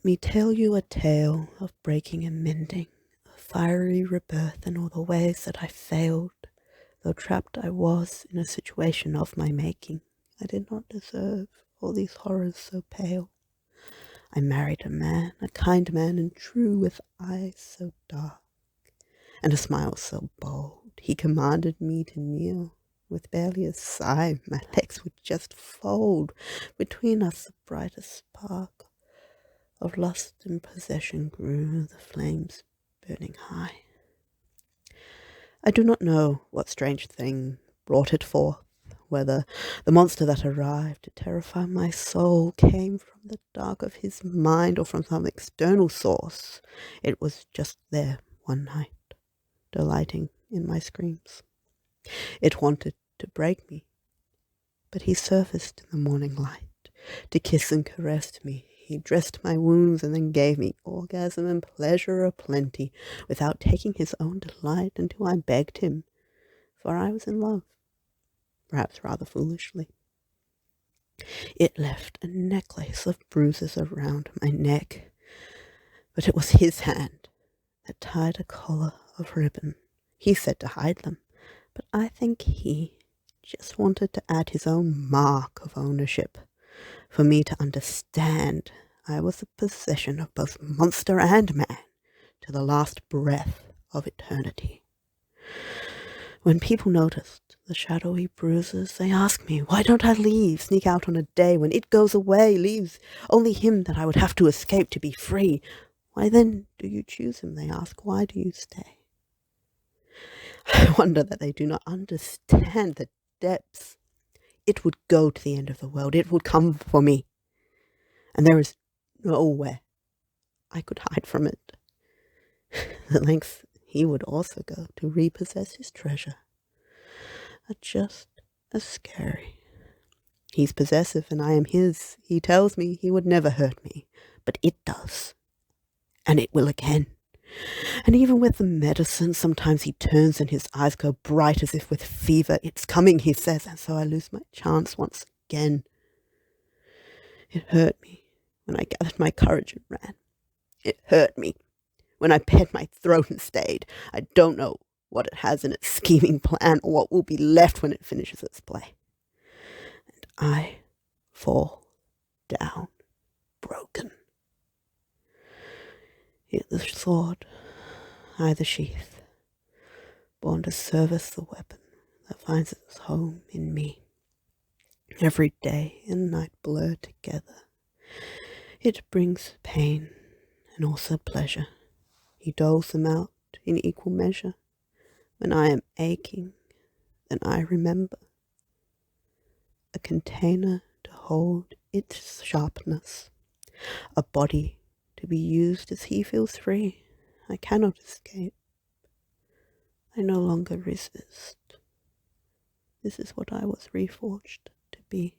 me tell you a tale of breaking and mending, a fiery rebirth in all the ways that I failed, though trapped I was in a situation of my making. I did not deserve all these horrors so pale. I married a man, a kind man and true, with eyes so dark, and a smile so bold. He commanded me to kneel. With barely a sigh, my legs would just fold. Between us the brightest spark of lust and possession grew, the flames burning high. I do not know what strange thing brought it forth, whether the monster that arrived to terrify my soul came from the dark of his mind or from some external source. It was just there one night, delighting in my screams. It wanted to break me, but he surfaced in the morning light to kiss and caress me. He dressed my wounds and then gave me orgasm and pleasure aplenty without taking his own delight until I begged him, for I was in love, perhaps rather foolishly. It left a necklace of bruises around my neck, but it was his hand that tied a collar of ribbon. He said to hide them, but I think he just wanted to add his own mark of ownership. For me to understand, I was the possession of both monster and man to the last breath of eternity. When people noticed the shadowy bruises, they asked me, why don't I leave, sneak out on a day when it goes away, leaves only him that I would have to escape to be free? Why then do you choose him, they ask, why do you stay? I wonder that they do not understand the depths. It would go to the end of the world. It would come for me. And there is nowhere I could hide from it. The lengths he would also go to repossess his treasure are just as scary. He's possessive and I am his. He tells me he would never hurt me, but it does. And it will again. And even with the medicine, sometimes he turns and his eyes go bright as if with fever. It's coming, he says, and so I lose my chance once again. It hurt me when I gathered my courage and ran. It hurt me when I pared my throat and stayed. I don't know what it has in its scheming plan or what will be left when it finishes its play. And I fall down broken. Yet the sword, I the sheath, born to service the weapon that finds its home in me. Every day and night blur together. It brings pain and also pleasure. He doles them out in equal measure. When I am aching, then I remember a container to hold its sharpness, a body to be used as he feels free. I cannot escape. I no longer resist. This is what I was reforged to be.